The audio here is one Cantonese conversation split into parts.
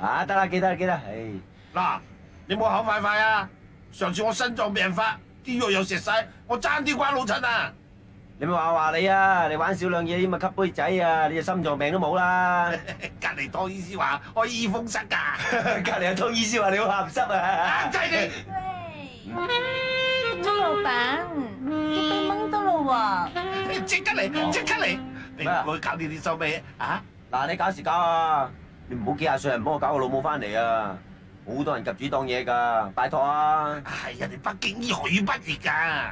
啊，得啦，記得記得。唉，嗱，你冇口快快啊！上次我心臟病發，啲藥又食晒，我爭啲關老襯啊！你咪話你啊，你玩少兩嘢咁啊，吸杯仔啊，你隻心臟病都冇啦。隔離湯醫師話可以醫風濕㗎，隔離阿湯醫師話你好鹹濕啊。真係你。喂，鍾老闆，啲冰掹得咯喎！即刻嚟，即刻嚟！你唔會搞呢啲收尾啊？嗱，你搞時搞啊，你唔好幾廿歲人幫我搞個老母翻嚟啊！好多人及住當嘢㗎，拜託啊！係人哋北京醫學院畢業㗎。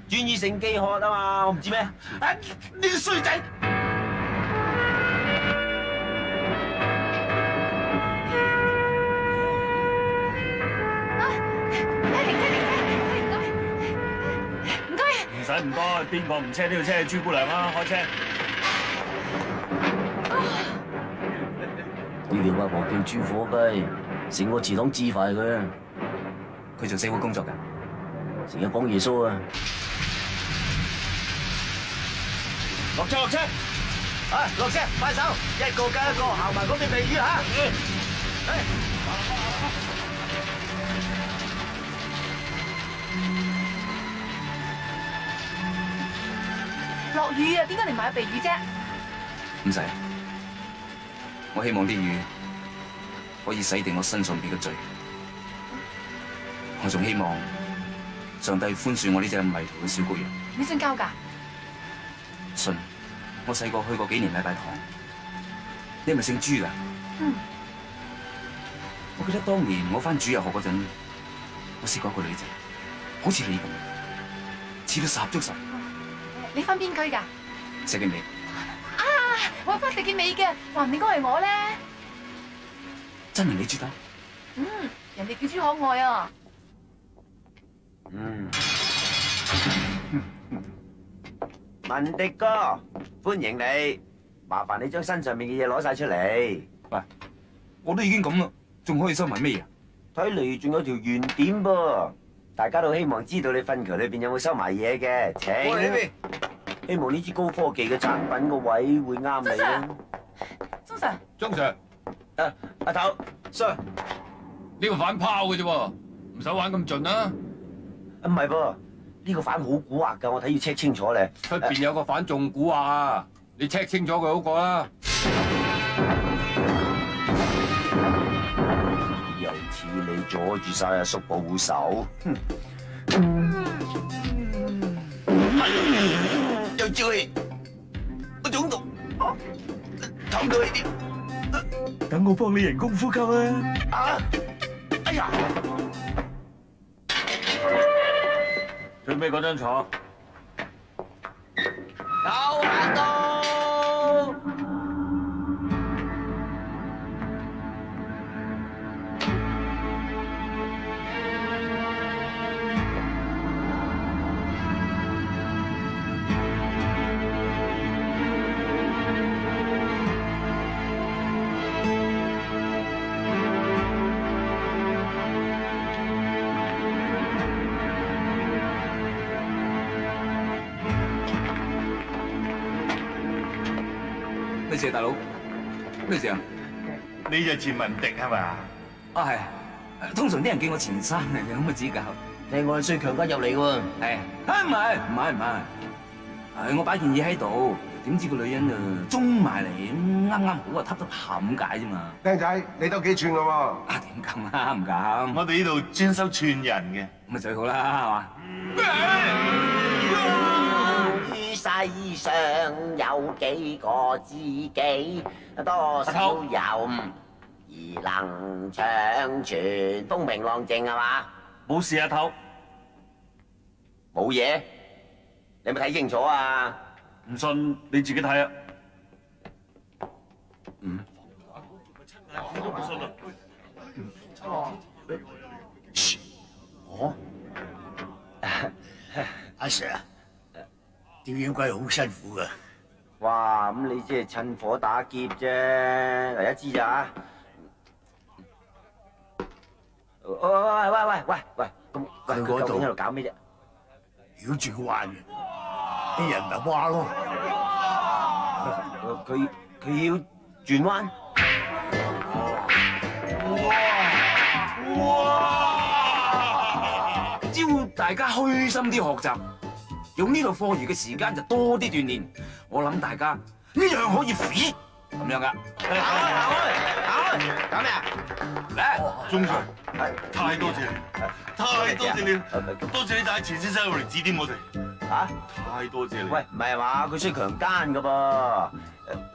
專醫性飢渴啊嘛，我唔知咩？啊！呢個衰仔！唔使唔該，邊個唔車都要車朱姑娘啦，開車。呢條阿婆叫朱火雞，成個祠堂支快佢。佢做社會工作㗎，成日講耶穌啊！落車落車，啊落車，快手，一個跟一個行埋嗰邊避雨嚇。落雨啊，點解你唔買避雨啫？唔使。我希望啲雨可以洗滌我身上邊嘅罪。我仲希望上帝寬恕我呢隻迷途嘅小羔羊。你信教㗎？信。我細個去過幾年禮拜堂。你係咪姓朱㗎？嗯。我記得當年我返主日學嗰陣，我識過一個女仔，好似你咁，似到十足十。你返邊區㗎？石硤尾。啊！我返石硤尾嘅，話唔定嗰係我咧。真係你朱丹？嗯，人哋叫朱可愛啊。嗯。文迪哥，歡迎你，麻煩你將身上面嘅嘢攞晒出嚟。喂，我都已經咁啦，仲可以收埋咩啊？睇嚟仲有條懸點噃，大家都希望知道你糞渠裏邊有冇收埋嘢嘅。請，希望呢支高科技嘅產品個位會啱你啊。鍾 Sir，鍾 Sir，阿頭 ，Sir，呢個反拋嘅啫喎，唔使玩咁盡啦。唔係噃，呢個反好蠱惑㗎，我睇要 check 清楚咧。出邊有個反仲蠱惑啊，你 check 清楚佢好過啦。又似你阻住晒阿叔部手，有朝氣，我中毒，唞到氣添。等我幫你人工呼吸啊！啊！哎呀！最尾嗰張床。有限度。咩事啊，大佬？咩事啊？你就似文迪係嘛？啊係，通常啲人叫我錢生嘅，有咁嘅指教。你係外稅強加入嚟喎。係啊，唔係，係我擺件嘢喺度，點知個女人啊衝埋嚟，啱啱好啊，揼得下咁解啫嘛。靚仔，你都幾串㗎喎？啊點敢啊？唔敢。我哋呢度專收串人嘅。咁咪最好啦，係嘛？於世上有幾個知己，多少有而能長存，風平浪靜係嘛？冇事啊，頭。冇嘢，你有冇睇清楚啊？唔信你自己睇啊。嗯。哦。阿 Sir 啊，釣魚龜好辛苦噶。哇，咁你即係趁火打劫啫，嚟一支咋？喂，咁佢究竟喺度搞咩啫？繞住個彎嘅，啲人咪話咯。佢要轉彎。大家虛心啲學習，用呢度課餘嘅時間就多啲鍛鍊。我諗大家一樣可以 fit 咁樣噶。搞咩啊？嚟，鐘 Sir，太多謝你，太多謝你，多謝你帶錢先生嚟指點我哋。嚇？太多謝你。喂，唔係嘛？佢衰強姦噶噃。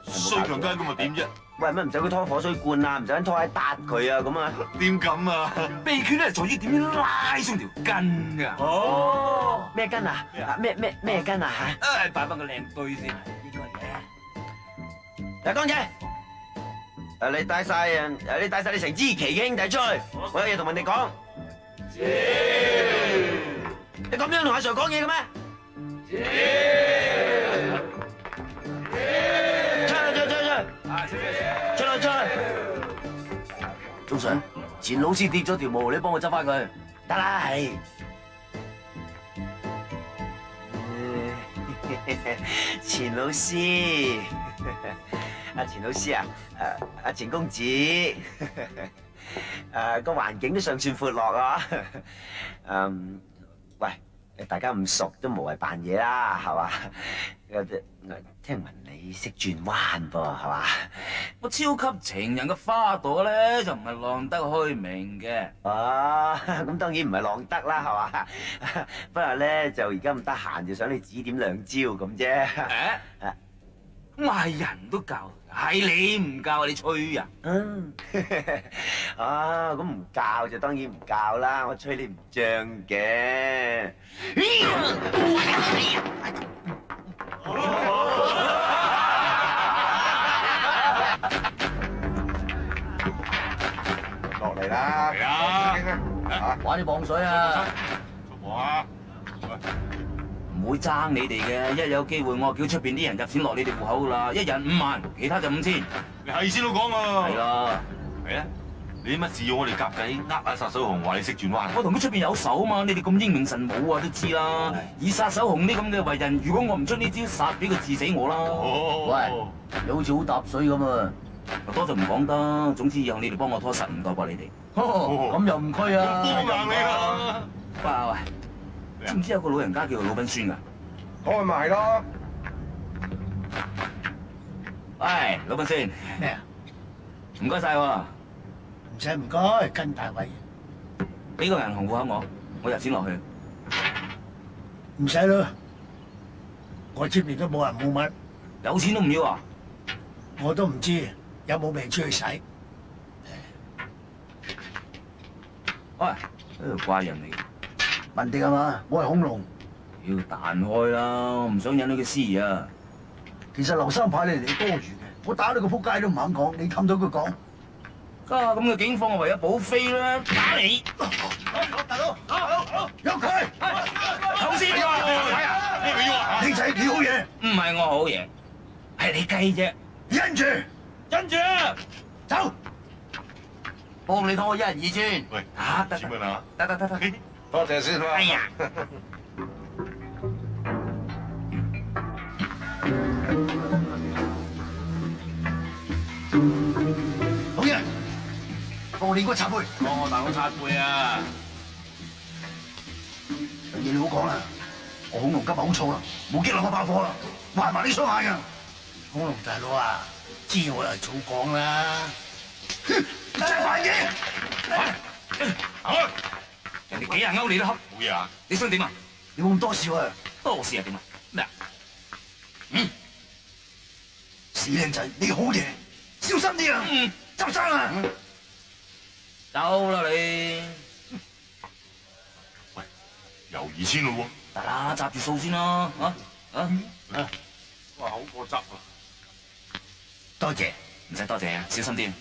衰強姦咁又點啫？喂，乜唔使佢拖火水罐啊？唔使拖鞋搭佢啊？咁啊？點咁啊？秘訣咧在於點樣拉鬆條筋㗎。哦，咩筋啊？咩筋啊？嚇？擺翻個靚堆先，應該嘅。嗱，江姐，你帶晒你成支旗嘅兄弟出去，我有嘢同人哋講。你咁樣同阿 Sir 講嘢嘅咩？出去！鐘 Sir，錢老師跌咗條毛，你幫我執翻佢。得啦，係。錢老師，阿錢老師啊，阿錢公子，個環境都尚算闊落啊。喂，大家咁熟都無謂扮嘢啦，係嘛？聽聞你識轉彎噃，係嘛？我超級情人嘅花朵咧，就唔係浪得虛名嘅。啊，咁當然唔係浪得啦，係嘛？不過咧就而家咁得閒，就想你指點兩招咁啫。我係人都教，係你唔教，你吹啊？嗯，啊，咁唔教就當然唔教啦，我吹你唔脹嘅。落嚟啦！嚟啊！玩啲磅水啊！哇！唔會爭你哋嘅，一有機會我叫出邊啲人入錢落你哋戶口噶啦，一人5萬，其他就5000。你係先都講啊！係啦，係啊！你乜事要我哋夾計呃下殺手紅話你識轉彎？我同佢出邊有手嘛，你哋咁英明神武啊，都知啦。以殺手紅呢咁嘅為人，如果我唔出呢招，殺俾佢治死我啦。哦，你好似好搭水咁啊！多就唔講得，總之以後你哋幫我拖實唔多過你哋。咁又唔拘啊！幫硬你啦！喂，知唔知有個老人家叫做魯賓孫噶？開埋咯！喂，魯賓孫，咩啊？唔該晒喎，唔使唔該，跟大衛。俾個銀行戶口我入錢落去。唔使咯，我出邊都冇人冇物，有錢都唔要啊？我都唔知有冇命出去使。喂，呢度怪人嚟嘅，文迪係嘛？我係恐龍。要彈開啦，我唔想引到佢思疑啊！其實劉生派你嚟多餘嘅，我打你個撲街都唔肯講，你氹到佢講。家下咁嘅境況，我唯有保飛啦！打你！大佬，有佢！頭先你仔你好嘢，唔係我好嘢，係你雞啫！忍住，跟住走！幫你拖1人2轉。喂，得請問啊？得，多謝先啦。哎呀！好嘢，幫我練個插背。幫我大佬擦背啊！有嘢你好講啦，我恐龍今日好燥啦，冇激流我爆火啦，還埋你雙眼㗎。恐龍大佬啊，知我係早講啦。真係快啲！好，人哋幾廿歐你都恰，冇嘢啊！你想點啊？你冇咁多事喎。多事又點啊？咩啊？死靚仔，你好嘢，小心啲啊！執生啊！走啦你！喂，又2000咯得啦，閘住數先啦，啊！喎！哇，好過執啊！多謝。唔使多謝啊，小心啲。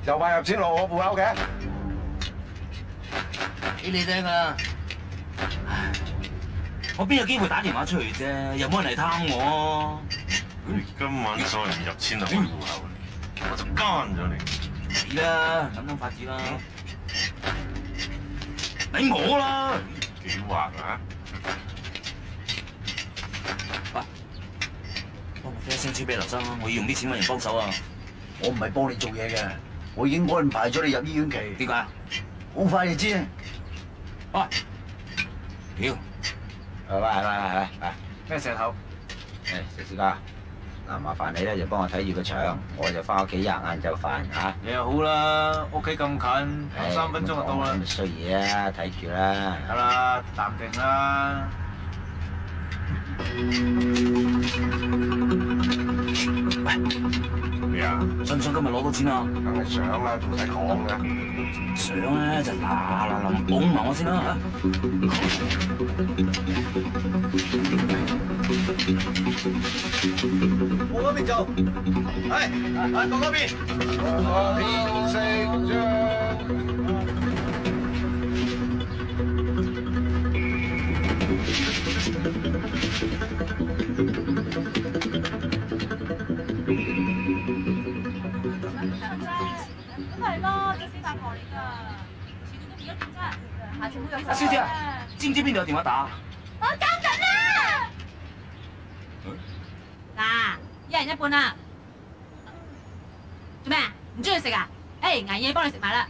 又話入錢落我戶口嘅？俾你聽啊！我邊有機會打電話出去啫？又冇人嚟探我。今晚再唔入錢落我戶口，我就奸咗你。係啦，諗諗法子啦。你我啦！幾滑啊！一聲吹俾劉生，我要用啲錢揾人幫手啊！我唔係幫你做嘢嘅，我已經安排咗你入醫院期。點解？好快就知。喂，屌！喂，咩石頭？石師哥，嗱，麻煩你咧就幫我睇住個場，我就翻屋企吔晏晝飯嚇。你又好啦，屋企咁近，行3分鐘就到啦。咁衰嘢啊，睇住啦。得啦，淡定啦。咩啊？信唔信今日攞到錢啊？梗係想啦，仲使講嘅。想咧就嗱捧埋我先啦嚇！我嗰邊做，係我嗰邊。天色將。咁係咯，做死八婆嚟㗎，遲到都變咗點啫？下次唔好有阿小姐啊，知唔知邊度有電話打？我交緊啦！嗱，一人一半啦。做咩啊？唔中意食啊？誒，捱夜幫你食埋啦。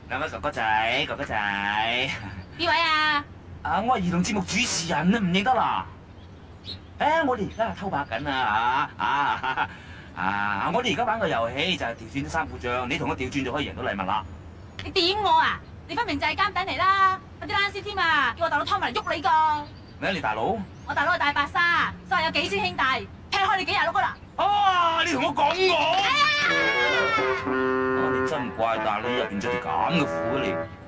兩位哥哥仔，哥哥仔。邊位啊？啊，我係兒童節目主持人啊，唔認得啦。誒，我哋而家偷拍緊啊我哋而家玩個遊戲就係調轉啲衫褲帳，你同我調轉就可以贏到禮物啦。你點我啊？你分明就係監躉嚟啦，有啲冷屍添啊！叫我大佬拖埋嚟喐你個。咩？你大佬？我大佬係大白鯊，所以有幾千兄弟，劈開你幾廿碌啦。啊！你同我講我？啊！你真怪，但係你入邊着條咁嘅褲啊你。